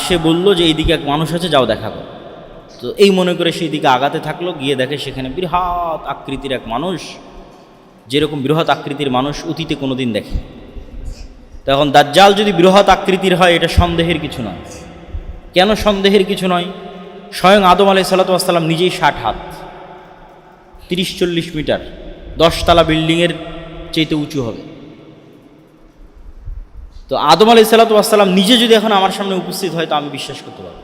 সে বলল যে এইদিকে এক মানুষ আছে, যাও দেখা করো। তো এই মনে করে সেই দিকে আগাতে থাকলো, গিয়ে দেখে সেখানে বৃহৎ আকৃতির এক মানুষ, যেরকম বৃহৎ আকৃতির মানুষ অতীতে কোনোদিন দেখে। তখন দাজ্জাল যদি বৃহৎ আকৃতির হয়, এটা সন্দেহের কিছু নয়। কেন সন্দেহের কিছু নয়? স্বয়ং আদম আলাইহিস সালাতু ওয়াস সালাম নিজেই 60 হাত, 30-40 মিটার, 10 তলা বিল্ডিংয়ের চেয়ে উঁচু হবে। তো আদম আলাইহিস সালাতু ওয়াস সালাম নিজে যদি এখন আমার সামনে উপস্থিত হয়, তো আমি বিশ্বাস করতে পারব।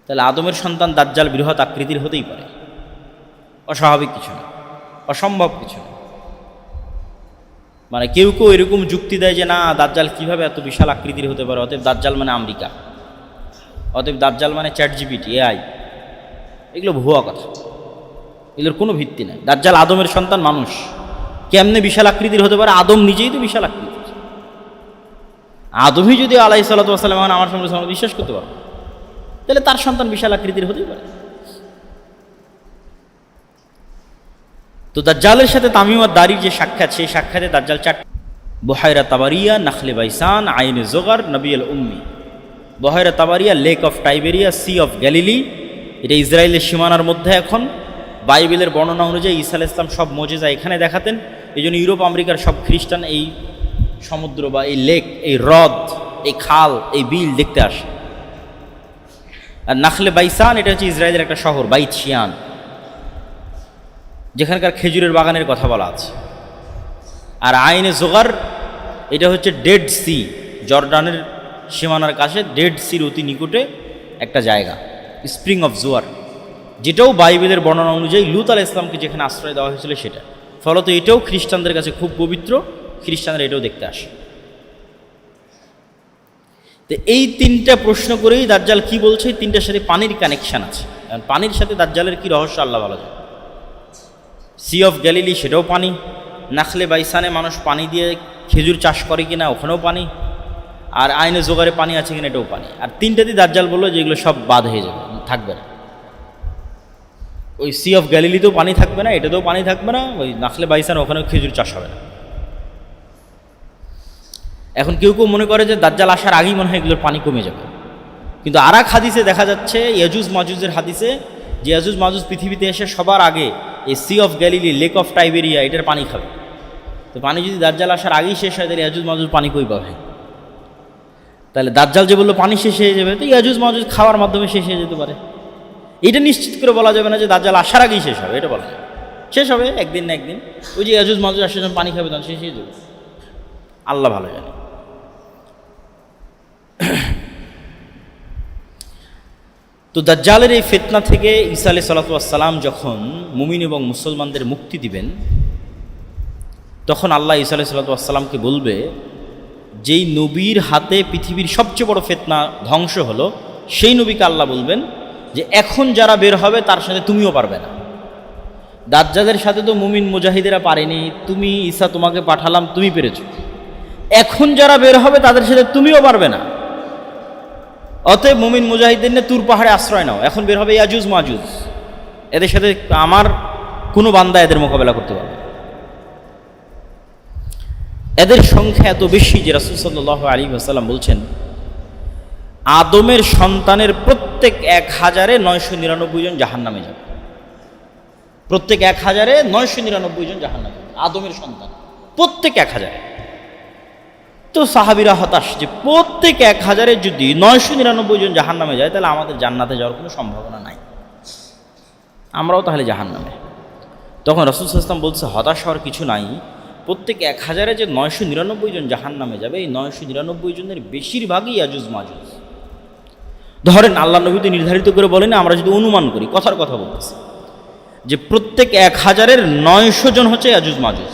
তাহলে আদমের সন্তান দাজ্জাল বৃহৎ আকৃতির হতেই পারে, অস্বাভাবিক কিছু না, অসম্ভব কিছু না। মানে কেউ কেউ এরকম যুক্তি দেয় যে না, দাজ্জাল কিভাবে এত বিশাল আকৃতির হতে পারে, অতএব দাজ্জাল মানে আমেরিকা, অতএব দাজ্জাল মানে চ্যাটজিপিটি, এআই। এগুলো ভুয়া কথা, এগুলোর কোনো ভিত্তি নেই। দাজ্জাল আদমের সন্তান, মানুষ, কেমনে বিশাল আকৃতির হতে পারে? আদম নিজেই তো বিশাল আকৃতির। আদমই যদি আলাইহিস সালাতু ওয়াস সালাম আমার সামনে বিশ্বাস করতে পারো, তাহলে তার সন্তান বিশাল আকৃতির হতেই পারে। তো দাজ্জালের সাথে তামিম আদ-দারির যে সাক্ষাৎ, সেই সাক্ষাতে দাজ্জাল 4: বুহায়রা তাবারিয়া, নাখলে বাইসান, আইনে জোগার, নবী আল উম্মি। বুহায়রা তাবারিয়া, lake of Tiberias, sea of Galilee, এটা ইসরায়েলের সীমানার মধ্যে। এখন বাইবেলের বর্ণনা অনুযায়ী ঈসা আলাইহিস সালাম সব মুজিজা এখানে দেখাতেন। এই জন্য ইউরোপ আমেরিকার সব খ্রিস্টান এই সমুদ্র বা এই লেক, এই হ্রদ, এই খাল, এই বিল দেখতে আসে। আর নাখলে বাইসান, এটা হচ্ছে ইসরায়েলের একটা শহর, বাইত শিয়ান, যেখানকার খেজুরের বাগানের কথা বলা আছে। আর আইনে জোগার, এটা হচ্ছে ডেড সি, জর্ডানের সীমানার কাছে ডেড সির অতি নিকটে একটা জায়গা, স্প্রিং অফ জোয়ার, যেটাও বাইবেলের বর্ণনা অনুযায়ী লূত আলাইহিস সালামকে যেখানে আশ্রয় দেওয়া হয়েছিল সেটা। ফলত এটাও খ্রিস্টানদের কাছে খুব পবিত্র, খ্রিস্টানরা এটাও দেখতে আসে। তো এই 3টা প্রশ্ন করেই দাজ্জাল কি বলছে, 3টার সাথে পানির কানেকশান আছে। পানির সাথে দাজ্জালের কি রহস্য আল্লাহ ভালো জানে। সি অফ গ্যালিলি, সেটাও পানি। নাখলে বাইসানে মানুষ পানি দিয়ে খেজুর চাষ করে কিনা, ওখানেও পানি। আর আইনে জোগারে পানি আছে কিনা, এটাও পানি। আর 3টাতেই দাজ্জাল বললো যে এগুলো সব বাদ হয়ে যাবে, থাকবে না। ওই সি অফ গ্যালিলিতেও পানি থাকবে না, এটাতেও পানি থাকবে না, ওই নাখলে বাইসান ওখানেও খেজুর চাষ হবে না। এখন কেউ কেউ মনে করে যে দাজ্জাল আসার আগেই মনে হয় এগুলোর পানি কমে যাবে। কিন্তু আর এক হাদিসে দেখা যাচ্ছে, ইয়াজুজ মাজুজের হাদিসে, যে ইয়াজুজ মাজুজ পৃথিবীতে এসে সবার আগে এই sea of Galilee, lake of Tiberias, এটার পানি খাবে। তো পানি যদি দাজ্জাল আসার আগেই শেষ হয়, তাহলে ইয়াজুজ মাজুজ পানি কই পাবে? তাহলে দাজ্জাল যে বললো পানি শেষ হয়ে যাবে, তো ইয়াজুজ মাজুজ খাওয়ার মাধ্যমে শেষ হয়ে যেতে পারে। এটা নিশ্চিত করে বলা যাবে না যে দাজ্জাল আসার আগেই শেষ হবে, এটা বলা যাবে। শেষ হবে একদিন না একদিন, ওই যে ইয়াজুজ মাজুজ আসার জন্য পানি খাবে, তখন শেষ হয়ে যাবে, আল্লাহ ভালো জানে। তো দাজ্জালের এই ফিতনা থেকে ঈসা আলাইহিস সালাতু ওয়াস সালাম যখন মুমিন এবং মুসলমানদের মুক্তি দিবেন, তখন আল্লাহ ঈসা আলাইহিস সালাতু ওয়াস সালামকে বলবে, যেই নবীর হাতে পৃথিবীর সবচেয়ে বড় ফিতনা ধ্বংস হলো, সেই নবীকে আল্লাহ বলবেন যে এখন যারা বের হবে তার সাথে তুমিও পারবে না। দাজ্জালের সাথে তো মুমিন মুজাহিদেরা পারেনি, তুমি ঈসা, তোমাকে পাঠালাম, তুমি পেরেছো। এখন যারা বের হবে তাদের সাথে তুমিও পারবে না। অতএব মুমিন মুজাহিদের নিয়ে তুর পাহাড়ে আশ্রয় নাও। এখন বের হবে ইয়াজুজ মাজুজ, এদের সাথে আমার কোনো বান্দা এদের মোকাবেলা করতে পারবে। এদের সংখ্যা এত বেশি যে রাসূল সাল্লাল্লাহু আলাইহি ওয়াসাল্লাম বলছেন, আদমের সন্তানের প্রত্যেক 1000-এ 999 জন জাহান্নামে যাবে। প্রত্যেক 1000-এ 999 জন জাহান্নামে যাবে, আদমের সন্তান প্রত্যেক 1000-এ। তো সাহাবীরা হতাশ যে প্রত্যেক 1000-এ যদি 999 জন জাহান্নামে যায়, তাহলে আমাদের জান্নাতে যাওয়ার কোনো সম্ভাবনা নাই, আমরাও তাহলে জাহান্নামে। তখন রাসূল সাল্লাল্লাহু আলাইহি ওয়াসাল্লাম বলছে, হতাশ হওয়ার কিছু নাই। প্রত্যেক 1000-এ যে 999 জন জাহান্নামে যাবে, এই 999 জনের বেশিরভাগই ইয়াজুজ মাজুজ। ধরেন আল্লাহ নবী তো নির্ধারিত করে বলেন, আমরা যদি অনুমান করি, কথার কথা বলতেছি, যে প্রত্যেক 1000-এর 900 জন হচ্ছে ইয়াজুজ মাজুজ,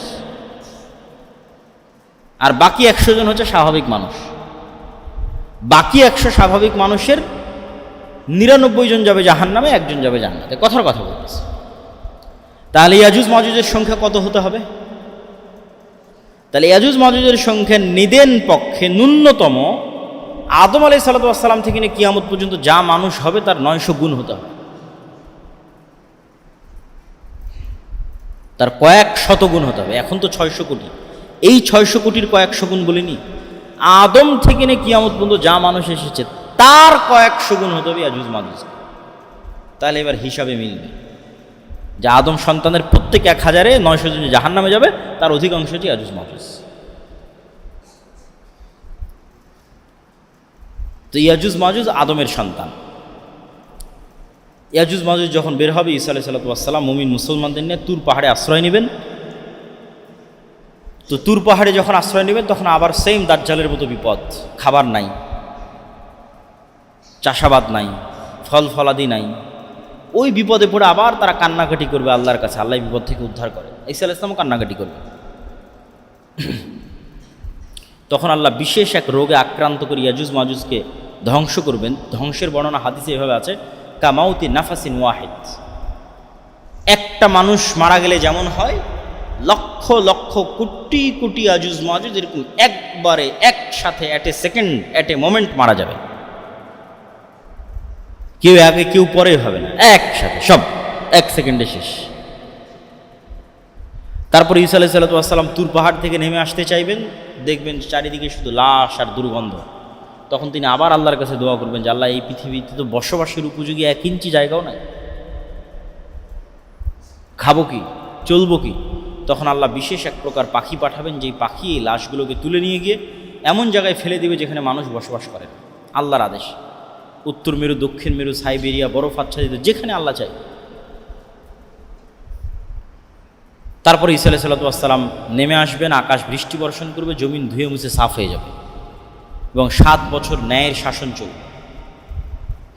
আর বাকি 100 জন হচ্ছে স্বাভাবিক মানুষ। বাকি 100 স্বাভাবিক মানুষের 99 জন যাবে জাহান্নামে, 1 জন যাবে জান্নাতে, কথার কথা বলতেছে। তাহলে ইয়াজুজ মাজুজের সংখ্যা কত হতে হবে? তাহলে ইয়াজুজ মাজুজের সংখ্যা নিদেন পক্ষে ন্যূনতম আদম আলাইহিস সালাতু ওয়াস সালাম থেকে নিয়ে কিয়ামত পর্যন্ত যা মানুষ হবে তার 900 গুণ হতে হবে, তার কয়েক শত গুণ হতে হবে। এখন তো 600 কোটি, এই 600 কোটির কয়েকশো গুণ বলিনি। আদম থেকে নিয়ে কিয়ামত পর্যন্ত যা মানুষ এসেছে তার কয়েকশো গুণ হতে হবে ইয়াজুজ মাজুজ। তাহলে এবার হিসাবে মিলবে যে আদম সন্তানের প্রত্যেক 1000-900 জন জাহান্নামে যাবে, তার অধিকাংশ হচ্ছে ইয়াজুজ মাজুজ। তো ইয়াজুজ মাজুজ আদমের সন্তান। ইয়াজুজ মাজুজ যখন বের হবে, ঈসা আলাইহিস সালাম মুমিন মুসলমানদের নিয়ে তুর পাহাড়ে আশ্রয় নেবেন। তো তুর পাহাড়ে যখন আশ্রয় নেবেন তখন আবার সেম দাজ্জালের মতো বিপদ, খাবার নাই, চাষাবাদ নাই, ফল ফলাদি নাই। ওই বিপদে পড়ে আবার তারা কান্নাকাটি করবে আল্লাহর কাছে, আল্লাহ বিপদ থেকে উদ্ধার করে। ঈসা আলাইহিস সালামও কান্নাকাটি করবে। তখন আল্লাহ বিশেষ এক রোগে আক্রান্ত করে ইয়াজুজ মাজুজকে ধ্বংস করবেন। ধ্বংসের বর্ণনা হাদিসে এভাবে আছে, কামাউতি নাফাসিন ওয়াহিদ। একটা মানুষ মারা গেলে যেমন হয়, লক্ষ লক্ষ কোটি কোটি ইয়াজুজ মাজুজ এরকম একবারে একসাথে at a second, at a moment মারা যাবে। কেউ আগে কেউ পরে হবে না, একসাথে সব 1 সেকেন্ডে শেষ। তারপর ঈসা আলাইহিস সালাম তুর পাহাড় থেকে নেমে আসতে চাইবেন, দেখবেন চারিদিকে শুধু লাশ আর দুর্গন্ধ। তখন তিনি আবার আল্লাহর কাছে দোয়া করবেন যে আল্লাহ, এই পৃথিবীতে তো বসবাসের উপযোগী 1 ইঞ্চি জায়গাও নাই, খাবো কি, চলবো কি? তখন আল্লাহ বিশেষ এক প্রকার পাখি পাঠাবেন, যেই পাখি এই লাশগুলোকে তুলে নিয়ে গিয়ে এমন জায়গায় ফেলে দেবে যেখানে মানুষ বসবাস করে না, আল্লাহর আদেশ। উত্তর মেরু, দক্ষিণ মেরু, সাইবেরিয়া, বরফ আচ্ছাদিত, যেখানে আল্লাহ চাই। তারপরে ঈসা আলাইহিস সালাম নেমে আসবেন, আকাশ বৃষ্টি বর্ষণ করবে, জমিন ধুয়ে মুছে সাফ হয়ে যাবে এবং 7 বছর ন্যায়ের শাসন চলবে।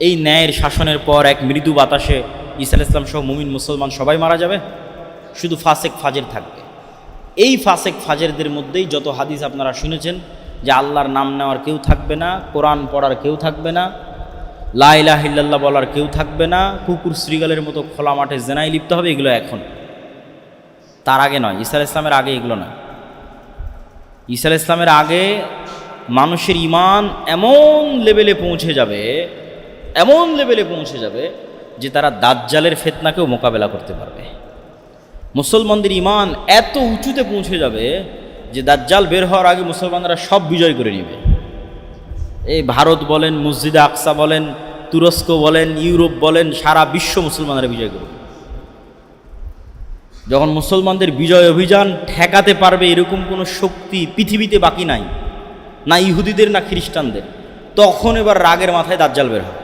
এই ন্যায়ের শাসনের পর এক মৃদু বাতাসে ঈসা আলাইহিস সালাম সহ মুমিন মুসলমান সবাই মারা যাবে, শুধু ফাসেক ফাজের থাকবে। এই ফাসেক ফাজেরদের মধ্যেই যত হাদিস আপনারা শুনেছেন যে আল্লাহর নাম নেওয়ার কেউ থাকবে না, কোরআন পড়ার কেউ থাকবে না, লা ইলাহা ইল্লাল্লাহ বলার কেউ থাকবে না, কুকুর শ্রীগালের মতো খোলা মাঠে জেনায় লিপ্ত হবে, এগুলো এখন, তার আগে নয়। ঈসা আলাইহিস সালামের আগে এগুলো নয়। ঈসা আলাইহিস সালামের আগে মানুষের ঈমান এমন লেভেলে পৌঁছে যাবে, এমন লেভেলে পৌঁছে যাবে যে তারা দাজ্জালের ফিতনাকেও মোকাবেলা করতে পারবে। মুসলমানদের ঈমান এত উঁচুতে পৌঁছে যাবে যে দাজ্জাল বের হওয়ার আগে মুসলমানরা সব বিজয় করে নেবে। এই ভারত বলেন, মসজিদে আকসা বলেন, তুরস্ক বলেন, ইউরোপ বলেন, সারা বিশ্ব মুসলমানরা বিজয় করবে। যখন মুসলমানদের বিজয় অভিযান ঠেকাতে পারবে এরকম কোনো শক্তি পৃথিবীতে বাকি নাই, না ইহুদিদের না খ্রিস্টানদের, তখন এবার রাগের মাথায় দাজ্জাল বের হবে।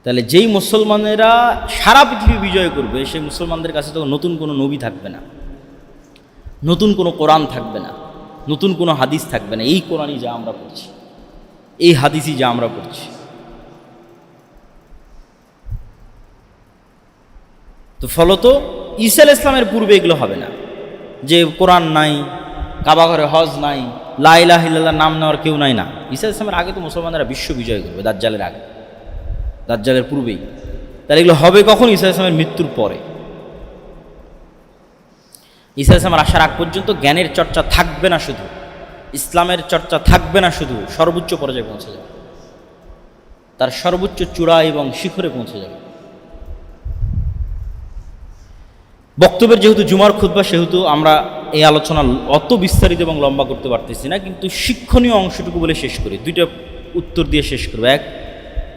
তাহলে যেই মুসলমানেরা সারা পৃথিবী বিজয় করবে, সেই মুসলমানদের কাছে তো নতুন কোনো নবী থাকবে না, নতুন কোনো কোরআন থাকবে না, নতুন কোনো হাদিস থাকবে না। এই কোরআনই যা আমরা পড়ছি, এই হাদিসই যা আমরা পড়ছি। তো ফলত ঈসা আলাইহিস সালামের পূর্বে এগুলো হবে না, যে কোরআন নাই, কাবা ঘরে হজ নাই, লা ইলাহা ইল্লাল্লাহ নাম নেওয়ার কেউ নাই, না। ঈসা আলাইহিস সালামের আগে তো মুসলমানরা বিশ্ব বিজয় করবে, দাজ্জালের আগে, দাজ্জালের পূর্বেই। তাহলে এগুলো হবে কখন? ঈসা আলাইহিস সালামের মৃত্যুর পরে। ঈসা আলাইহিস সালাম আসার আগ পর্যন্ত জ্ঞানের চর্চা থাকবে না, শুধু ইসলামের চর্চা থাকবে না, শুধু সর্বোচ্চ পর্যায়ে পৌঁছে যাবে, তার সর্বোচ্চ চূড়া এবং শিখরে পৌঁছে যাবে। বক্তব্যের যেহেতু জুমার খুতবা, সেহেতু আমরা এই আলোচনা অত বিস্তারিত এবং লম্বা করতে পারতেছি না, কিন্তু শিক্ষণীয় অংশটুকু বলে শেষ করি। 2টা উত্তর দিয়ে শেষ করবো। 1,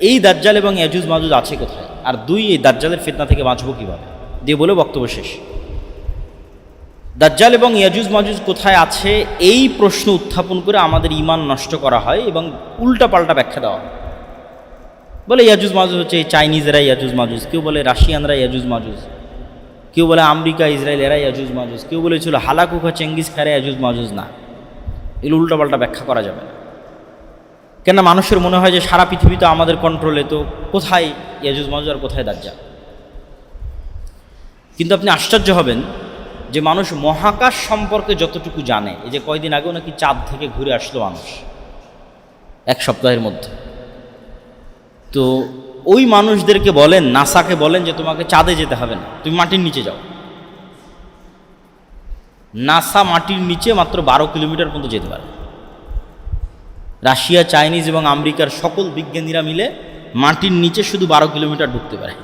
এই দাজ্জাল এবং ইয়াজুজ মাজুজ আছে কোথায়, আর 2, এই দাজ্জালের ফিতনা থেকে বাঁচবো কীভাবে, দিয়ে বলে বক্তব্য শেষ। দাজ্জাল এবং ইয়াজুজ মাজুজ কোথায় আছে এই প্রশ্ন উত্থাপন করে আমাদের ঈমান নষ্ট করা হয় এবং উল্টা পাল্টা ব্যাখ্যা দেওয়া হয়। বলে ইয়াজুজ মাজুজ হচ্ছে এই চাইনিজেরা ইয়াজুজ মাজুজ, কেউ বলে রাশিয়ানরা ইয়াজুজ মাজুজ, কেউ বলে আমেরিকা ইসরায়েল এরা ইয়াজুজ মাজুজ, কেউ বলেছিল হালাকুখা চেঙ্গিস খারে ইয়াজুজ মাজুজ। না, এগুলো উল্টাপাল্টা ব্যাখ্যা করা যাবে না। কেন মানুষের মনে হয় যে সারা পৃথিবী তো আমাদের কন্ট্রোলে, তো কোথায় ইয়াজুজ মাজুজ আর কোথায় দাজ্জাল? কিন্তু আপনি আশ্চর্য হবেন যে মানুষ মহাকাশ সম্পর্কে যতটুকু জানে, এই যে কয়দিন আগেও নাকি চাঁদ থেকে ঘুরে আসলো মানুষ 1 সপ্তাহের মধ্যে, তো ওই মানুষদেরকে বলেন, নাসাকে বলেন যে তোমাকে চাঁদে যেতে হবে না, তুমি মাটির নিচে যাও। নাসা মাটির নিচে মাত্র 12 কিলোমিটার পর্যন্ত যেতে পারে। রাশিয়া, চাইনিজ এবং আমেরিকার সকল বিজ্ঞানীরা মিলে মাটির নিচে শুধু 12 কিলোমিটার ঢুকতে পারে।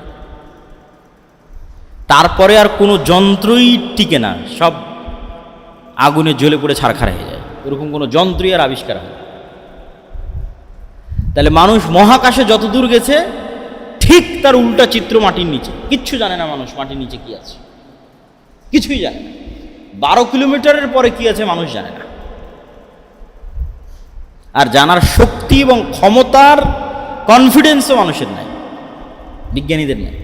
তারপরে আর কোনো যন্ত্রই টিকে না, সব আগুনে জ্বলে পড়ে ছারখার হয়ে যায়। ওরকম কোনো যন্ত্রই আর আবিষ্কার হয়। তাহলে মানুষ মহাকাশে যত দূর গেছে ঠিক তার উল্টা চিত্র মাটির নিচে। কিচ্ছু জানে না মানুষ মাটির নিচে কি আছে, কিছুই জানে না। 12 কিলোমিটারের পরে কি আছে মানুষ জানে না। আর জানার শক্তি এবং ক্ষমতার কনফিডেন্সও মানুষের নাই, বিজ্ঞানীদের নাই।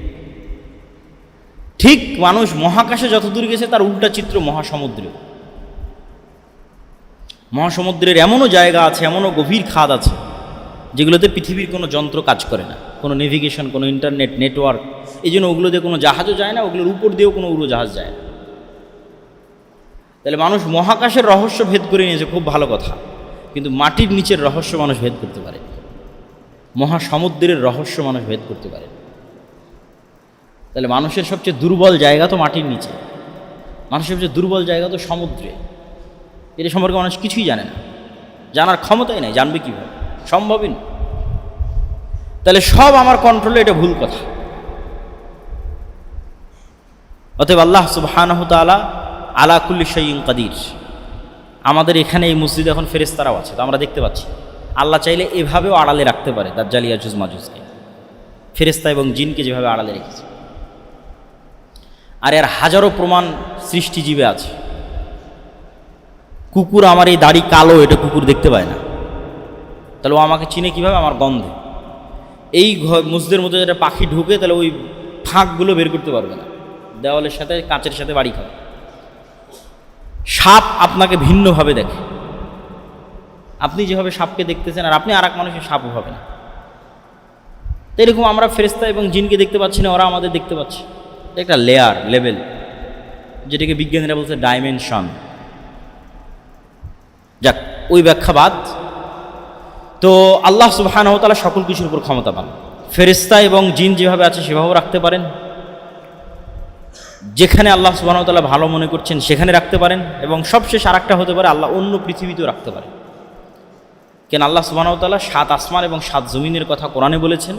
ঠিক মানুষ মহাকাশে যত দূর গেছে তার উল্টা চিত্র মহাসমুদ্রে। মহাসমুদ্রের এমনও জায়গা আছে, এমনও গভীর খাদ আছে যেগুলোতে পৃথিবীর কোনো যন্ত্র কাজ করে না, কোনো নেভিগেশন, কোনো ইন্টারনেট নেটওয়ার্ক। এই জন্য ওগুলো দিয়ে কোনো জাহাজও যায় না, ওগুলোর উপর দিয়েও কোনো উড়োজাহাজ যায় না। তাহলে মানুষ মহাকাশের রহস্য ভেদ করে নিয়েছে, খুব ভালো কথা, কিন্তু মাটির নিচের রহস্য মানুষ ভেদ করতে পারে, মহাসমুদ্রের রহস্য মানুষ ভেদ করতে পারে। তাহলে মানুষের সবচেয়ে দুর্বল জায়গা তো মাটির নিচে, মানুষের সবচেয়ে দুর্বল জায়গা তো সমুদ্রে। এটা সম্পর্কে মানুষ কিছুই জানে না, জানার ক্ষমতাই নাই, জানবে কীভাবে, সম্ভবই না। তাহলে সব আমার কন্ট্রোলে, এটা ভুল কথা। অতএব আল্লাহ সুবহানাহু তাআলা আলা কুল্লি শাইইন কাদির। আমাদের এখানে এই মসজিদে এখন ফেরেশতারাও আছে, তো আমরা দেখতে পাচ্ছি। আল্লাহ চাইলে এভাবেও আড়ালে রাখতে পারে দাজ্জাল ইয়াজুজ মাজুজকে, ফেরেশতা এবং জিনকে যেভাবে আড়ালে রেখেছে। আর এর হাজারো প্রমাণ সৃষ্টিজীবে আছে। কুকুর, আমার এই দাড়ি কালো, এটা কুকুর দেখতে পায় না, তাহলে ও আমাকে চিনে কীভাবে? আমার গন্ধে। এই মসজিদের মধ্যে যেটা পাখি ঢুকে, তাহলে ওই ফাঁকগুলো বের করতে পারবে না, দেওয়ালের সাথে কাঁচের সাথে বাড়ি খাবে। সাপ আপনাকে ভিন্নভাবে দেখে, আপনি যেভাবে সাপকে দেখতেছেন আর আপনি আর এক মানুষের সাপও হবে না। তো এরকম আমরা ফেরেশতা এবং জিনকে দেখতে পাচ্ছি না, ওরা আমাদের দেখতে পাচ্ছে। এটা একটা লেভেল, যেটাকে বিজ্ঞানীরা বলছে ডাইমেনশন। যাক, ওই ব্যাখ্যা বাদ। তো আল্লাহ সুবহানাহু ওয়া তাআলা সকল কিছুর উপর ক্ষমতা পান। ফেরেশতা এবং জিন যেভাবে আছে সেভাবেও রাখতে পারেন, যেখানে আল্লাহ সুবহানাহু ওয়া তাআলা ভালো মনে করছেন সেখানে রাখতে পারেন, এবং সবশেষ আরেকটা হতে পারে আল্লাহ অন্য পৃথিবীতেও রাখতে পারেন। কেন আল্লাহ সুবহানাহু ওয়া তাআলা 7 আসমান এবং 7 জমিনের কথা কোরআনে বলেছেন,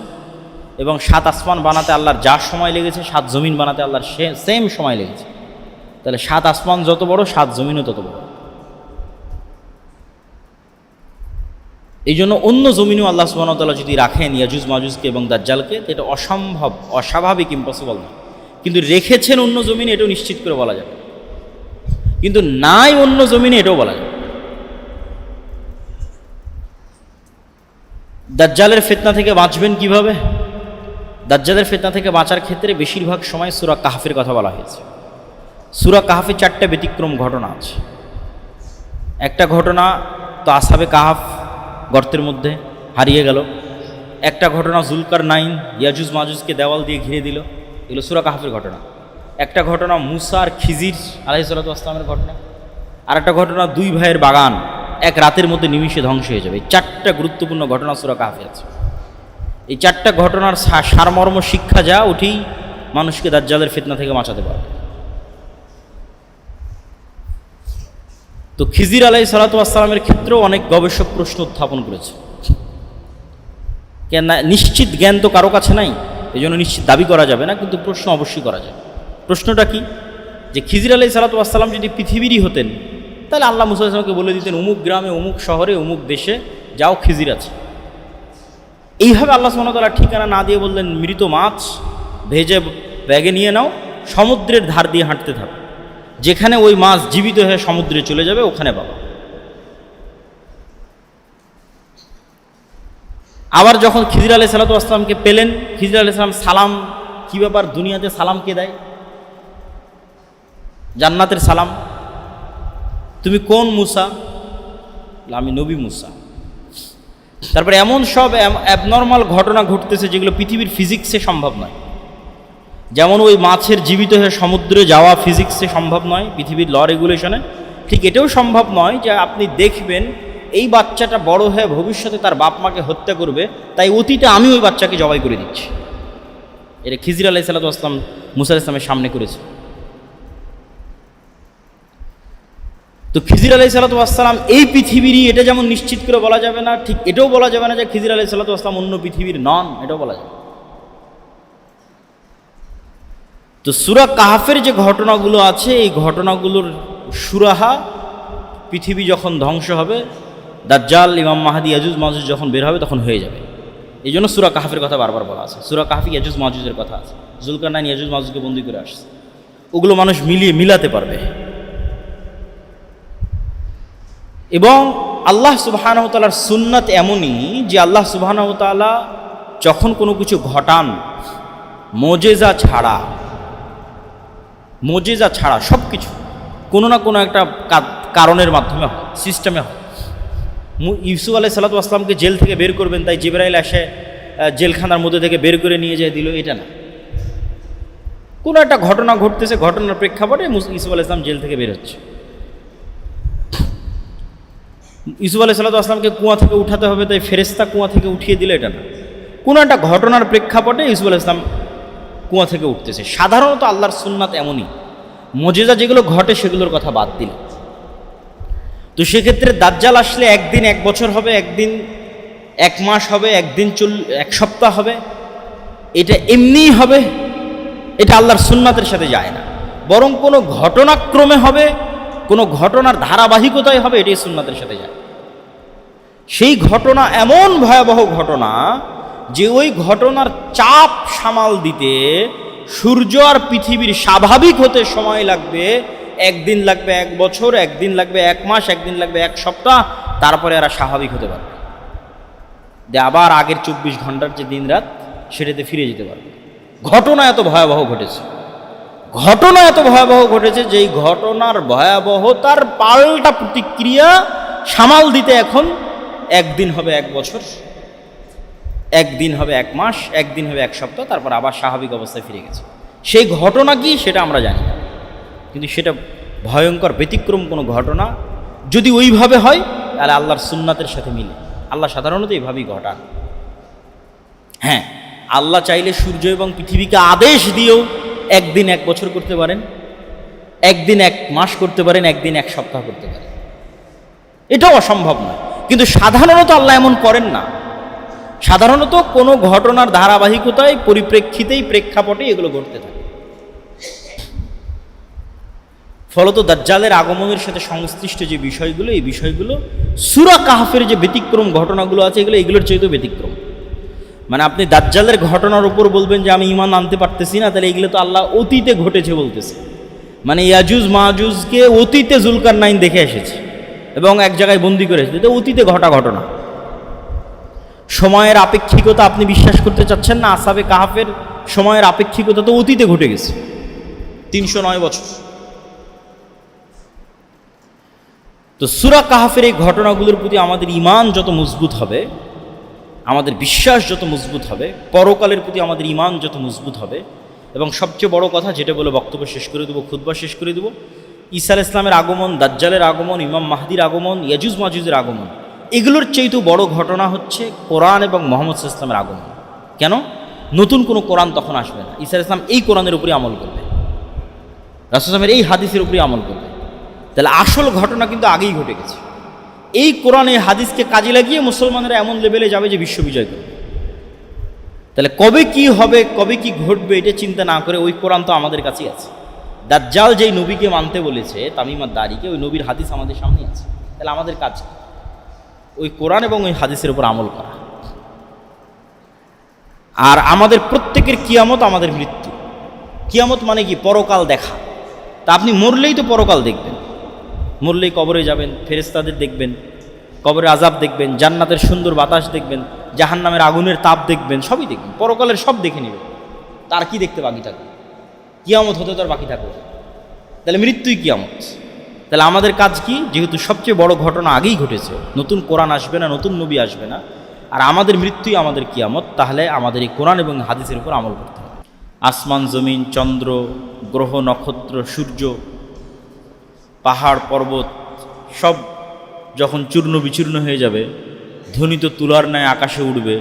এবং 7 আসমান বানাতে আল্লাহর যা সময় লেগেছে 7 জমিন বানাতে আল্লাহর সেম সময় লেগেছে। তাহলে 7 আসমান যত বড়, 7 জমিনও তত বড়। এই জন্য অন্য জমিনেও আল্লাহ সুবহানাহু ওয়া তাআলা যদি রাখেন ইয়াজুজ মাজুজকে এবং দাজ্জালকে, তো এটা অসম্ভব, অস্বাভাবিক, ইম্পসিবল না। কিন্তু রেখেছেন অন্য জমিনে, এটাও নিশ্চিত করে বলা যাবে। কিন্তু নাই অন্য জমিনে, এটাও বলা যাবে। দাজ্জালের ফিতনা থেকে বাঁচবেন কিভাবে? দাজ্জালের ফিতনা থেকে বাঁচার ক্ষেত্রে বেশিরভাগ সময় সূরা কাহফের কথা বলা হয়েছে। সূরা কাহফে 4টা ব্যতিক্রম ঘটনা আছে। একটা ঘটনা তো আসহাবে কাহফ গর্তের মধ্যে হারিয়ে গেল। একটা ঘটনা জুলকারনাইন ইয়াজুজ মাজুজকে দেওয়াল দিয়ে ঘিরে দিল, এগুলো সূরা কাহফের ঘটনা। একটা ঘটনা মুসা আর খিজির আলাইহিস সালাতু ওয়াস সালামের ঘটনা। আর একটা ঘটনা 2 ভাইয়ের বাগান এক রাতের মধ্যে নিমিষে ধ্বংস হয়ে যাবে। এই 4টা গুরুত্বপূর্ণ ঘটনা সূরা কাহফে আছে। এই 4টা ঘটনার সারমর্ম শিক্ষা যা, ওঠেই মানুষকে দাজ্জালের ফিতনা থেকে বাঁচাতে পারবে। তো খিজির আলাইহিস সালাতু ওয়াস সালামের ক্ষেত্রেও অনেক গবেষক প্রশ্ন উত্থাপন করেছে। কেন নিশ্চিত জ্ঞান তো কারো কাছে নাই, এই জন্য নিশ্চিত দাবি করা যাবে না, কিন্তু প্রশ্ন অবশ্যই করা যায়। প্রশ্নটা কি? যে খিজির আলাইহিস সালাতু ওয়াস সালাম যদি পৃথিবীরই হতেন, তাহলে আল্লাহ মুসা আলাইহিস সালামকে বলে দিতেন অমুক গ্রামে, অমুক শহরে, অমুক দেশে যাও, খিজির আছে। এইভাবে আল্লাহ সুবহানাহু ওয়া তাআলা ঠিকানা না দিয়ে বললেন মৃত মাছ ভেজে ব্যাগে নিয়ে নাও, সমুদ্রের ধার দিয়ে হাঁটতে থাকো, যেখানে ওই মাছ জীবিত হয়ে সমুদ্রে চলে যাবে ওখানে পাবা। আবার যখন খিজির আলাইহিস সালাতু ওয়াস সালামকে পেলেন, খিজির আলাইহিস সালাম সালাম, কি ব্যাপার, দুনিয়াতে সালাম কে দেয়? জান্নাতের সালাম। তুমি কোন মুসা? আমি নবী মুসা। তারপরে এমন সব অ্যাবনর্মাল ঘটনা ঘটতেছে যেগুলো পৃথিবীর ফিজিক্সে সম্ভব নয়। যেমন ওই মাছের জীবিত হয়ে সমুদ্রে যাওয়া ফিজিক্সে সম্ভব নয়, পৃথিবীর ল রেগুলেশনে। ঠিক এটাও সম্ভব নয় যে আপনি দেখবেন এই বাচ্চাটা বড় হয়ে ভবিষ্যতে তার বাপ মাকে হত্যা করবে, তাই অতীতে আমি ওই বাচ্চাকে জবাই করে দিচ্ছি। এটা খিজির আলাইহিস সালাতু ওয়াস সালাম মুসা আলাইহিস সালামের সামনে করেছে। তো খিজির আলাইহিস সালাতু ওয়াস সালাম এই পৃথিবীরই, এটা যেমন নিশ্চিত করে বলা যাবে না, ঠিক এটাও বলা যাবে না যে খিজির আলাইহিস সালাতু ওয়াস সালাম অন্য পৃথিবীর নন, এটাও বলা যাবে। তো সূরা কাহফের যে ঘটনাগুলো আছে, এই ঘটনাগুলোর সুরাহা পৃথিবী যখন ধ্বংস হবে, দাজ্জাল, ইমাম মাহদি, ইয়াজুজ মাজুজ যখন বের হবে তখন হয়ে যাবে। এই জন্য সূরা কাহফের কথা বারবার বলা আছে। সূরা কাহফে ইয়াজুজ মাজুজের কথা আছে। জুলকারনাইন ইয়াজুজ মাজুজকে বন্দী করে আসছে, ওগুলো মানুষ মিলাতে পারবে। এবং আল্লাহ সুবহানাহু ওয়া তাআলার সুন্নাত এমনই যে আল্লাহ সুবহানাহু ওয়া তাআলা যখন কোনো কিছু ঘটান মোজেজা ছাড়া সব কিছু কোনো না কোনো একটা কারণের মাধ্যমে হয়, সিস্টেমে হয়। ইউসুফ আলাইহিস সালাতু ওয়াস সালামকে জেল থেকে বের করবেন, তাই জিবরাইল এসে জেলখানার মধ্যে থেকে বের করে নিয়ে যায় দিল, এটা না। কোনো একটা ঘটনা ঘটতেছে, ঘটনার প্রেক্ষাপটে ইউসুফ আলাইহিস সালাম জেল থেকে বের হচ্ছে। ইউসুফ আলাইহিস সালাতু ওয়াস সালামকে কুয়া থেকে উঠাতে হবে, তাই ফেরেশতা কুয়া থেকে উঠিয়ে দিল, এটা না। কোনো একটা ঘটনার প্রেক্ষাপটে ইউসুফ আলাইহিস সালাম কুয়া থেকে উঠতেছে। সাধারণত আল্লাহর সুন্নাত এমনই, মুজিজা যেগুলো ঘটে সেগুলোর কথা বাদ দিল। তো সেক্ষেত্রে দাজ্জাল আসলে একদিন 1 বছর হবে, একদিন 1 মাস হবে, একদিন 1 সপ্তাহ হবে, এটা এমনিই হবে, এটা আল্লাহর সুন্নাতের সাথে যায় না। বরং কোনো ঘটনাক্রমে হবে, কোনো ঘটনার ধারাবাহিকতায় হবে, এটাই সুন্নাতের সাথে যায়। সেই ঘটনা এমন ভয়াবহ ঘটনা যে ওই ঘটনার চাপ সামাল দিতে সূর্য আর পৃথিবীর স্বাভাবিক হতে সময় লাগবে, একদিন লাগবে 1 বছর, একদিন লাগবে 1 মাস, একদিন লাগবে 1 সপ্তাহ, তারপরে এরা স্বাভাবিক হতে পারবে, আবার আগের 24 ঘন্টার যে দিন রাত সেটাতে ফিরে যেতে পারবে। ঘটনা এত ভয়াবহ ঘটেছে যেই ঘটনার ভয়াবহতার পাল্টা প্রতিক্রিয়া সামাল দিতে এখন একদিন হবে 1 বছর, একদিন হবে 1 মাস, একদিন হবে 1 সপ্তাহ, তারপর আবার স্বাভাবিক অবস্থায় ফিরে গেছে। সেই ঘটনা কি সেটা আমরা জানি না, কিন্তু সেটা ভয়ঙ্কর ব্যতিক্রম কোনো ঘটনা। যদি ওইভাবে হয় তাহলে আল্লাহর সুন্নাতের সাথে মিলে। আল্লাহ সাধারণত এইভাবেই ঘটান। হ্যাঁ, আল্লাহ চাইলে সূর্য এবং পৃথিবীকে আদেশ দিয়েও একদিন 1 বছর করতে পারেন, একদিন 1 মাস করতে পারেন, একদিন 1 সপ্তাহ করতে পারেন, এটাও অসম্ভব না। কিন্তু সাধারণত আল্লাহ এমন করেন না। সাধারণত কোনো ঘটনার ধারাবাহিকতায়, পরিপ্রেক্ষিতেই, প্রেক্ষাপটে এগুলো ঘটতে থাকে। ফলত দাজ্জালের আগমনের সাথে সংশ্লিষ্ট যে বিষয়গুলো, এই বিষয়গুলো সূরা কাহফের যে ব্যতিক্রম ঘটনাগুলো আছে এগুলোর চাইতেও ব্যতিক্রম। মানে আপনি দাজ্জালের ঘটনার উপর বলবেন যে আমি ঈমান আনতে পারতেছি না, তাহলে এগুলো তো আল্লাহ অতীতে ঘটেছে বলতেছে। মানে ইয়াজুজ মাজুজকে অতীতে জুলকারনাইন দেখে এসেছে এবং এক জায়গায় বন্দি করে এসেছে, এটা অতীতে ঘটা ঘটনা। সময়ের আপেক্ষিকতা আপনি বিশ্বাস করতে চাচ্ছেন না? আসহাবে কাহফের সময়ের আপেক্ষিকতা তো অতীতে ঘটে গেছে, 309 বছর। তো সূরা কাহফের এই ঘটনাগুলোর প্রতি আমাদের ঈমান যত মজবুত হবে, আমাদের বিশ্বাস যত মজবুত হবে, পরকালের প্রতি আমাদের ঈমান যত মজবুত হবে, এবং সবচেয়ে বড় কথা যেটা বলে বক্তব্য শেষ করে দেবো, খুতবা শেষ করে দেবো, ঈসা আলাইহিস সালামের আগমন, দাজ্জালের আগমন, ইমাম মাহদির আগমন, ইয়াজুজ মাজুজের আগমন, এগুলোর চেয়েও বড় ঘটনা হচ্ছে কোরআন এবং মুহাম্মদ সাল্লাল্লাহু আলাইহি ওয়াসাল্লামের আগমন। কেন? নতুন কোনো কোরআন তখন আসবে না। ঈসা আলাইহিস সালাম এই কোরআনের উপরে আমল করবে, রাসূল সাল্লাল্লাহু আলাইহি ওয়াসাল্লামের এই হাদিসের উপরে আমল করবে। তাহলে আসল ঘটনা কিন্তু আগেই ঘটে গেছে। এই কোরআন, এই হাদিসকে কাজে লাগিয়ে মুসলমানেরা এমন লেভেলে যাবে যে বিশ্ব বিজয় করবে। তাহলে কবে কি হবে, কবে কি ঘটবে, এটা চিন্তা না করে ওই কোরআন তো আমাদের কাছেই আছে। দাজ্জাল যেই নবীকে মানতে বলেছে, তামিম আদ-দারিকে, ওই নবীর হাদিস আমাদের সামনে আছে। তাহলে আমাদের কাজ ওই কোরআন এবং ওই হাদিসের উপর আমল করা। আর আমাদের প্রত্যেকের কিয়ামত আমাদের মৃত্যু। কিয়ামত মানে কি? পরকাল দেখা। তা আপনি মরলেই তো পরকাল দেখবেন, মরলেই কবরে যাবেন, ফেরেশতাদের দেখবেন, কবরে আযাব দেখবেন, জান্নাতের সুন্দর বাতাস দেখবেন, জাহান্নামের আগুনের তাপ দেখবেন, সবই দেখবেন, পরকালের সব দেখে নেবেন। তার কি দেখতে বাকি থাকবে? কিয়ামত হতে তো আর বাকি থাকবে। তাহলে মৃত্যুই কিয়ামত। তাহলে আমাদের কাজ কি? যেহেতু সবচেয়ে বড় ঘটনা আগেই ঘটেছে, নতুন কোরআন আসবে না, নতুন নবী আসবে না, আর আমাদের মৃত্যুই আমাদের কিয়ামত, তাহলে আমাদের এই কোরআন এবং হাদিসের উপর আমল করতে হবে। আসমান, জমিন, চন্দ্র, গ্রহ, নক্ষত্র, সূর্য, পাহাড়, পর্বত সব যখন চূর্ণ বিচূর্ণ হয়ে যাবে, ধ্বনিত তুলার ন্যায় আকাশে উঠবে,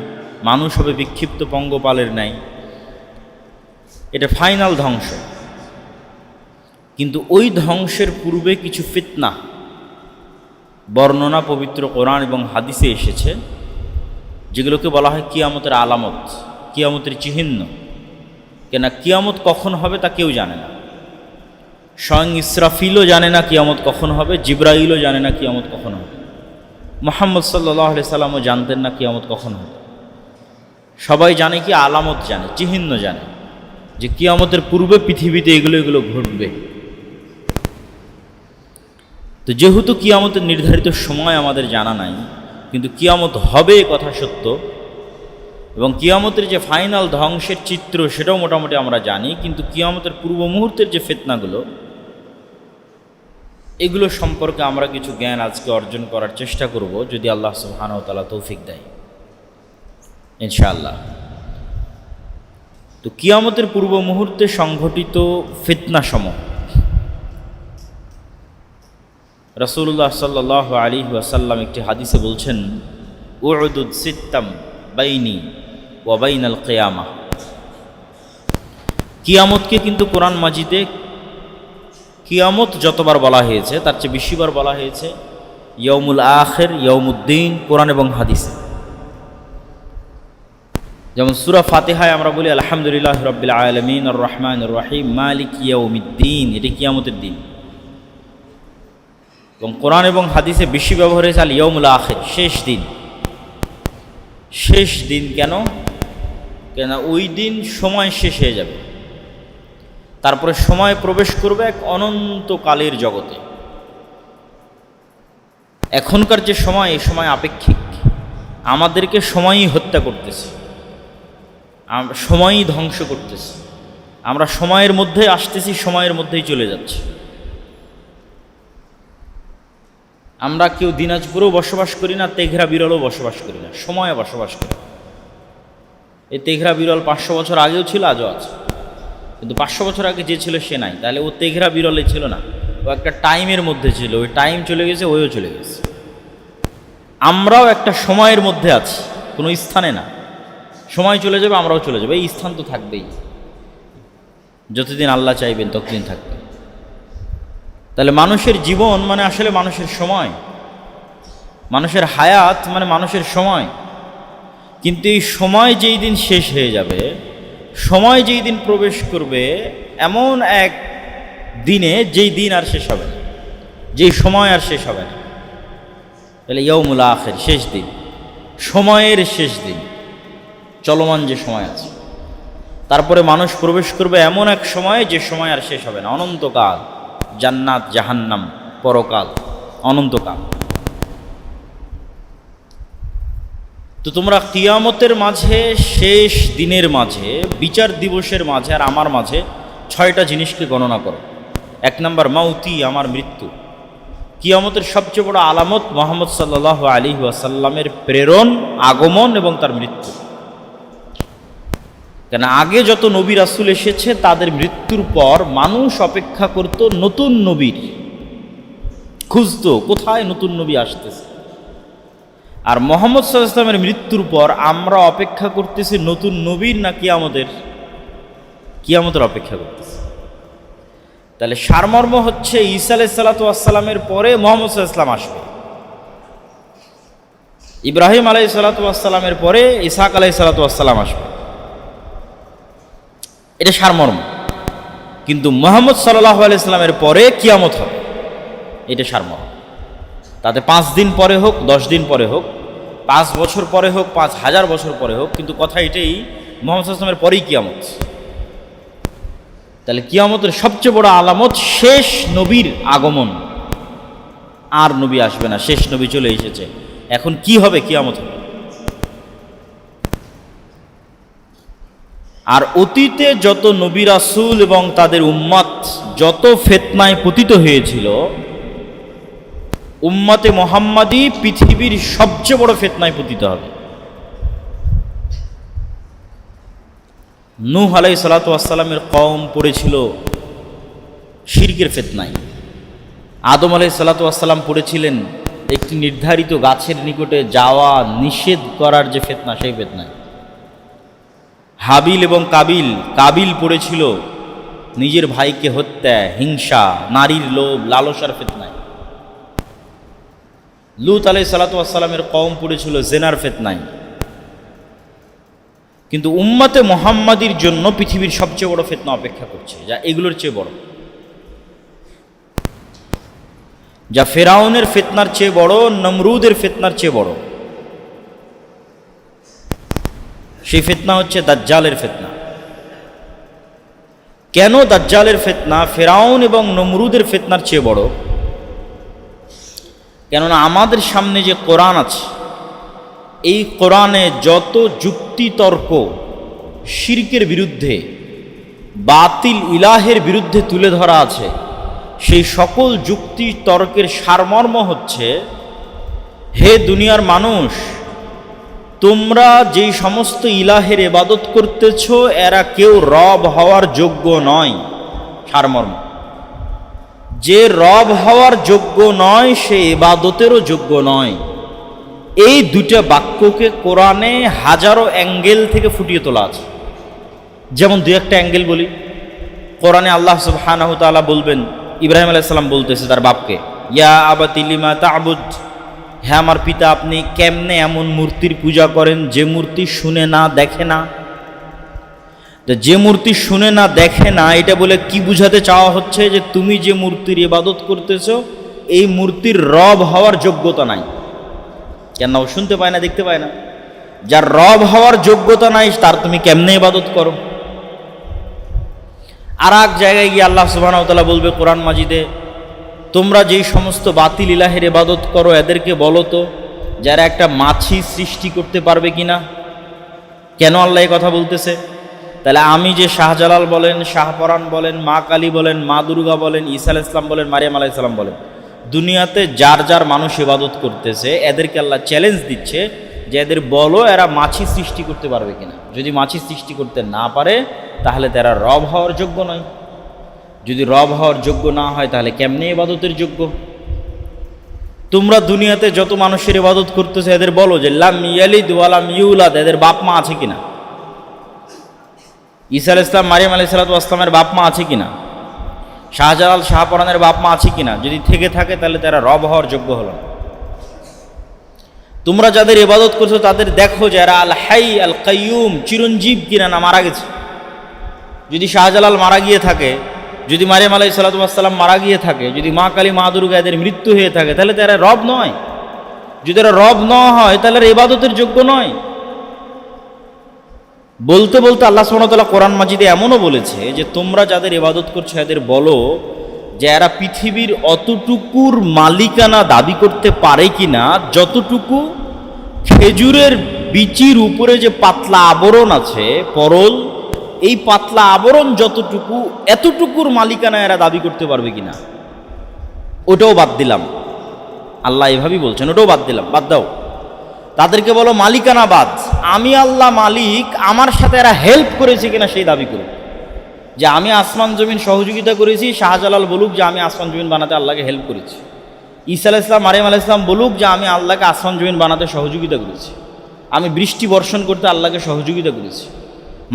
মানুষ হবে বিক্ষিপ্ত পঙ্গপালের ন্যায়, এটা ফাইনাল ধ্বংস। কিন্তু ওই ধ্বংসের পূর্বে কিছু ফিতনা বর্ণনা পবিত্র কোরআন এবং হাদিসে এসেছে, যেগুলোকে বলা হয় কিয়ামতের আলামত, কিয়ামতের চিহ্ন। কেন কিয়ামত কখন হবে তা কেউ জানে না। স্বয়ং ইসরাফিলও জানে না কিয়ামত কখন হবে, জিব্রাইলও জানে না কিয়ামত কখন হবে, মুহাম্মদ সাল্লাল্লাহু আলাইহি সাল্লামও জানতেন না কিয়ামত কখন হবে। সবাই জানে কি আলামত জানে, চিহ্ন জানে যে কিয়ামতের পূর্বে পৃথিবীতে এগুলো এগুলো ঘটবে। তো যেহেতু কিয়ামতের নির্ধারিত সময় আমাদের জানা নাই, কিন্তু কিয়ামত হবে কথা সত্য, এবং কিয়ামতের যে ফাইনাল ধ্বংসের চিত্র সেটাও মোটামুটি আমরা জানি, কিন্তু কিয়ামতের পূর্ব মুহূর্তের যে ফিতনাগুলো, এগুলো সম্পর্কে আমরা কিছু জ্ঞান আজকে অর্জন করার চেষ্টা করব, যদি আল্লাহ সুবহানাহু ওয়া তাআলা তৌফিক দেয় ইনশাআল্লাহ। তো কিয়ামতের পূর্ব মুহূর্তে সংঘটিত ফিতনাসমূহ, রাসূলুল্লাহ সাল্লাল্লাহু আলাইহি ওয়াসাল্লাম একটি হাদিসে বলছেন, উউদুদ সিত্তাম বাইনি ওয়া বাইনাল কিয়ামাহ। কিয়ামতকে কিন্তু কোরআন মাজিদে কিয়ামত যতবার বলা হয়েছে তার চেয়ে বেশিবার বলা হয়েছে ইয়াউমুল আখির, ইয়াউমুদ্দিন, কোরআন এবং হাদিসে। যেমন সূরা ফাতিহায় আমরা বলি আলহামদুলিল্লাহি রাব্বিল আলামিন আর রহমানির রহিম মালিক ইয়াউমিদ্দিন, এটি কিয়ামতের দিন। এবং কোরআন এবং হাদিসে বেশি ব্যবহার হয়েছে আল ইয়াউমুল আখির, শেষ দিন। শেষ দিন কেন? কেন ওই দিন সময় শেষ হয়ে যাবে, তারপরে সময় প্রবেশ করবে এক অনন্তকালের জগতে। এখনকার যে সময়, এই সময় আপেক্ষিক, আমাদেরকে সময়ই হত্যা করতেছে, সময়ই ধ্বংস করতেছে। আমরা সময়ের মধ্যে আসতেছি, সময়ের মধ্যেই চলে যাচ্ছি। আমরা কেউ দিনাজপুরেও বসবাস করি না, তেঘরা বিরলও বসবাস করি না, সময়ে বসবাস করি। এই তেঘরা বিরল 500 বছর আগেও ছিল, আজও আছে, কিন্তু 500 বছর আগে যে ছিল সে নাই, তাহলে ও তেঘরা বিরলে ছিল না, ও একটা টাইমের মধ্যে ছিল। ওই টাইম চলে গেছে, ওইও চলে গেছে। আমরাও একটা সময়ের মধ্যে আছি, কোনো স্থানে না। সময় চলে যাবে, আমরাও চলে যাবো, এই স্থান তো থাকবেই। যতদিন আল্লাহ চাইবেন ততদিন থাকবে। তাহলে মানুষের জীবন মানে আসলে মানুষের সময়, মানুষের হায়াত মানে মানুষের সময়। কিন্তু এই সময় যেই দিন শেষ হয়ে যাবে, সময় যেই দিন প্রবেশ করবে, এমন এক দিনে যেই দিন আর শেষ হবে না, যেই সময় আর শেষ হবে না, তাহলে ইয়াউমুল আখির, শেষ দিন, সময়ের শেষ দিন, চলমান যে সময় আছে। তারপরে মানুষ প্রবেশ করবে এমন এক সময় যে সময় আর শেষ হবে না, অনন্তকাল, জান্নাত জাহান্নাম, পরকাল, অনন্তকাল। তো তোমরা কিয়ামতের মাঝে, শেষ দিনের মাঝে, বিচার দিবসের মাঝে আর আমার মাঝে 6টা জিনিসকে গণনা করো। 1 নম্বর মাউতি, আমার মৃত্যু। কিয়ামতের সবচেয়ে বড় আলামত মুহাম্মদ সাল্লাল্লাহু আলাইহি ওয়াসাল্লামের প্রেরণ, আগমন এবং তার মৃত্যু। কেন আগে যত নবী রাসূল এসেছে তাদের মৃত্যুর পর মানুষ অপেক্ষা করত নতুন নবীর, খুঁজতো কোথায় নতুন নবী আসতেছে। আর মুহাম্মদ সাল্লাল্লাহু আলাইহি ওয়াসাল্লামের মৃত্যুর পর আমরা অপেক্ষা করতেছি নতুন নবীর না কিয়ামতের অপেক্ষা করতেছি। তাহলে সারমর্ম হচ্ছে ঈসা আলাইহিস সালাতু ওয়াস সালামের পরে মুহাম্মদ সাল্লাল্লাহু আলাইহি ওয়াসাল্লাম আসবে, ইব্রাহিম আলাইহিস সালাতু ওয়াস সালামের পরে ইসহাক আলাইহিস সালাতু ওয়াস সালাম আসবে, এটা সারমর্ম। কিন্তু মুহাম্মদ সাল্লাল্লাহু আলাইহি ওয়াসাল্লামের পরে কিয়ামত হবে, এটা সারমর্ম। তাতে 5 দিন পরে হোক, 10 দিন পরে হোক, 5 বছর পরে হোক, 5000 বছর পরে হোক, কিন্তু কথা এটাই, মুহাম্মদ সাল্লাল্লাহু আলাইহি ওয়াসাল্লামের পরেই কিয়ামত। তাহলে কিয়ামতের সবচেয়ে বড় আলামত শেষ নবীর আগমন। আর নবী আসবে না, শেষ নবী চলে এসেছে। এখন কি হবে? কিয়ামত হবে। আর অতীতে যত নবী রাসূল এবং তাদের উম্মত যত ফিতনায় পতিত হয়েছিল, উম্মতে মুহাম্মাদি পৃথিবীর সবচেয়ে বড় ফিতনায় পতিত হবে। নূহ আলাইহিস সালাতু ওয়াস সালামের কওম পড়েছিল শিরকের ফিতনায়। আদম আলাইহিস সালাতু ওয়াস সালাম পড়েছিলেন একটি নির্ধারিত গাছের নিকটে যাওয়া নিষেধ করার যে ফিতনা, সেই ফিতনায়। হাবিল এবং কাবিল পড়েছিল নিজের ভাইকে হত্যা, হিংসা, নারীর লোভ, লালসার ফিতনায়। লূত আলাইহিস সালাতু ওয়াস সালামের কওম পড়েছিল জেনার ফিতনায়। কিন্তু উম্মতে মুহাম্মাদির জন্য পৃথিবীর সবচেয়ে বড় ফিতনা অপেক্ষা করছে, যা এগুলোর চেয়ে বড়। যা ফেরাউনের ফিতনার চেয়ে বড়, নমরুদের ফিতনার চেয়ে বড়। সেই ফিতনা হচ্ছে দাজ্জালের ফিতনা। কেন দাজ্জালের ফিতনা ফেরাউন এবং নমরুদের ফিতনার চেয়ে বড়? কেননা আমাদের সামনে যে কোরআন আছে, এই কোরআনে যত যুক্তি তর্ক শিরকের বিরুদ্ধে, বাতিল ইলাহের বিরুদ্ধে তুলে ধরা আছে, সেই সকল যুক্তি তর্কের সারমর্ম হচ্ছে, হে দুনিয়ার মানুষ, তোমরা যেই সমস্ত ইলাহের ইবাদত করতেছ এরা কেউ রব হওয়ার যোগ্য নয়। সারমর্ম, যে রব হওয়ার যোগ্য নয় সে ইবাদতেরও যোগ্য নয়। এই দুটা বাক্যকে কোরআনে হাজারো অ্যাঙ্গেল থেকে ফুটিয়ে তোলা আছে। যেমন দুই একটা অ্যাঙ্গেল বলি। কোরআনে আল্লাহ সুবহানাহু ওয়া তাআলা বলবেন, ইব্রাহিম আলাইহিস সালাম বলতেছে তার বাপকে, ইয়া আবাতি লিমা তা'বুদ, হে আমার পিতা, আপনি কেমনে এমন মূর্তির পূজা করেন যে মূর্তি শুনে না দেখে না? যে মূর্তি শুনে না দেখে না, এটা বলে কি বুঝাতে চাওয়া হচ্ছে? যে তুমি যে মূর্তির ইবাদত করতেছো এই মূর্তির রব হওয়ার যোগ্যতা নাই। কেন? ও শুনতে পায় না, দেখতে পায় না। যার রব হওয়ার যোগ্যতা নাই তার তুমি কেমনে ইবাদত করো? আর এক জায়গায় গিয়ে আল্লাহ সুবহানাহু ওয়া তাআলা বলবে কোরআন মাজিদে, তোমরা যেই সমস্ত বাতিল ইলাহের ইবাদত করো এদেরকে বলো তো যারা একটা মাছি সৃষ্টি করতে পারবে কিনা। কেন আল্লাহ এই কথা বলতেছে? তাহলে আমি যে শাহজালাল বলেন, শাহপরাণ বলেন, মা কালী বলেন, মা দুর্গা বলেন, ঈসা আলাইহিস সালাম বলেন, মারিয়াম আলাইহিস সালাম বলেন, দুনিয়াতে যার যার মানুষ ইবাদত করতেছে এদেরকে আল্লাহ চ্যালেঞ্জ দিচ্ছে যে এদের বলো এরা মাছি সৃষ্টি করতে পারবে কিনা। যদি মাছি সৃষ্টি করতে না পারে তাহলে তারা রব হওয়ার যোগ্য নয়। যদি রব হওয়ার যোগ্য না হয় তাহলে কেমনে ইবাদতের যোগ্য? তোমরা দুনিয়াতে যত মানুষের ইবাদত করতেছে এদের বলো যে লাম ইয়ালিদ ওয়া লাম ইউলাদ, এদের বাপ মা আছে কিনা? ঈসা আলাইহিস সালাম, মারিয়াম আলাইহিস সালামের বাপ মা আছে কিনা? শাহজালাল, শাহপরানের বাপ মা আছে কিনা? যদি থেকে থাকে তাহলে তারা রব হওয়ার যোগ্য হলো না। তোমরা যাদের ইবাদত করছো তাদের দেখো যে এরা আল হাই আল কাইয়ুম, চিরঞ্জীব কিনা না মারা গেছে। যদি শাহজালাল মারা গিয়ে থাকে, যদি মারিয়াম আলাইহিস সালাম মারা গিয়ে থাকে, যদি মা কালী, মা দুর্গা এদের মৃত্যু হয়ে থাকে, তাহলে তারা রব নয়। যদি এরা রব না হয় তাহলে এরা ইবাদতের যোগ্য নয়। বলতে বলতে আল্লাহ সুবহানাহু ওয়া তাআলা কোরআন মাজিদে এমনও বলেছে যে তোমরা যাদের ইবাদত করছো এদের বলো যে এরা পৃথিবীর অতটুকুর মালিকানা দাবি করতে পারে কিনা যতটুকু খেজুরের বিচির উপরে যে পাতলা আবরণ আছে পরল, এই পাতলা আবরণ যতটুকু, এতটুকুর মালিকানা এরা দাবি করতে পারবে কিনা। ওটাও বাদ দিলাম, আল্লাহ এভাবেই বলছেন, ওটাও বাদ দিলাম, বাদ দাও। তাদেরকে বলো মালিকানা বাদ, আমি আল্লাহ মালিক, আমার সাথে এরা হেল্প করেছে কিনা সেই দাবি করুক। যে আমি আসমান জমিন সহযোগিতা করেছি, শাহজালাল বলুক যে আমি আসমান জমিন বানাতে আল্লাহকে হেল্প করেছি। ঈসা আলাইহিস সালাম, মারিয়াম আলাইহিস সালাম বলুক যে আমি আল্লাহকে আসমান জমিন বানাতে সহযোগিতা করেছি, আমি বৃষ্টি বর্ষণ করতে আল্লাহকে সহযোগিতা করেছি।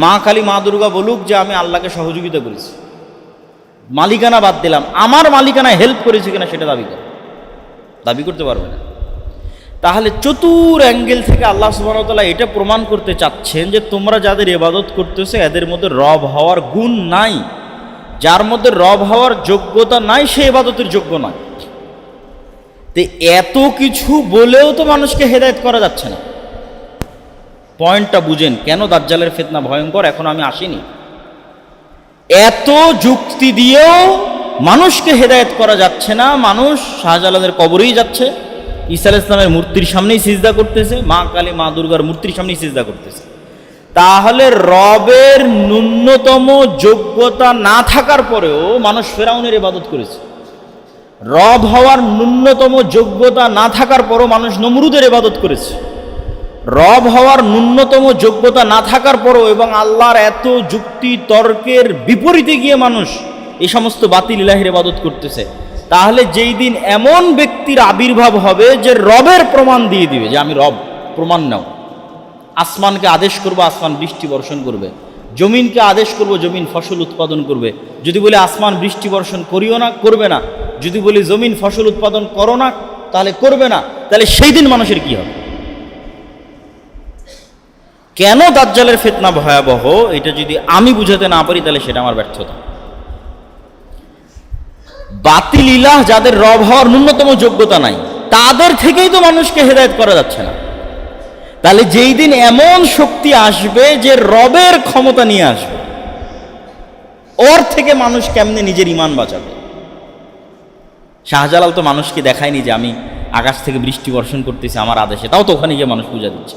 মা কালী, মা দুর্গা বলুক যে আমি আল্লাহকে সহযোগিতা করেছি। মালিকানা বাদ দিলাম, আমার মালিকানা হেল্প করেছে কিনা সেটা দাবি করতে পারবে না। তাহলে চতুর অ্যাঙ্গেল থেকে আল্লাহ সুবহানাহু ওয়া তাআলা এটা প্রমাণ করতে চাচ্ছেন যে তোমরা যাদের ইবাদত করতেছো এদের মধ্যে রব হওয়ার গুণ নাই। যার মধ্যে রব হওয়ার যোগ্যতা নাই সে ইবাদতের যোগ্য নয়। তো এত কিছু বলেও তো মানুষকে হেদায়েত করা যাচ্ছে না। পয়েন্টটা বুঝেন কেন দাজ্জালের ফিতনা ভয়ঙ্কর, এখন আমি আসিনি। এত যুক্তি দিয়েও মানুষকে হেদায়েত করা যাচ্ছে না। মানুষ শাহজালালের কবরেই যাচ্ছে, ঈসা আলাইহিস সালামের মূর্তির সামনেই সিজদা করতেছে, মা কালী, মা দুর্গার মূর্তির সামনেই সিজদা করতেছে। তাহলে রবের ন্যূনতম যোগ্যতা না থাকার পরেও মানুষ ফেরাউনের ইবাদত করেছে। রব হওয়ার ন্যূনতম যোগ্যতা না থাকার পরও মানুষ নমরুদের ইবাদত করেছে। রব হওয়ার ন্যূনতম যোগ্যতা না থাকার পরও এবং আল্লাহর এত যুক্তি তর্কের বিপরীতে গিয়ে মানুষ এই সমস্ত বাতিল ইলাহির ইবাদত করতেছে। তাহলে যেই দিন এমন ব্যক্তির আবির্ভাব হবে যে রবের প্রমাণ দিয়ে দিবে যে আমি রব, প্রমাণ নাও। আসমানকে আদেশ করবো, আসমান বৃষ্টি বর্ষণ করবে। জমিনকে আদেশ করবো, জমিন ফসল উৎপাদন করবে। যদি বলি আসমান বৃষ্টি বর্ষণ করিও না, করবে না। যদি বলি জমিন ফসল উৎপাদন করো না, তাহলে করবে না। তাহলে সেই দিন মানুষের কি হবে? কেন দাজ্জালের ফিতনা ভয়াবহ এটা যদি আমি বুঝাতে না পারি তাহলে সেটা আমার ব্যর্থতা। বাতিল ইলাহ যাদের রব হওয়ার ন্যূনতম যোগ্যতা নাই, তাদের থেকেই তো মানুষকে হেদায়েত করা যাচ্ছে না। তাহলে যেই দিন এমন শক্তি আসবে যে রবের ক্ষমতা নিয়ে আসবে, ওর থেকে মানুষ কেমনে নিজের ইমান বাঁচাবে? শাহজালাল তো মানুষকে দেখায়নি যে আমি আকাশ থেকে বৃষ্টি বর্ষণ করতেছি আমার আদেশে, তাও তো ওখানে গিয়ে মানুষ পূজা দিচ্ছে।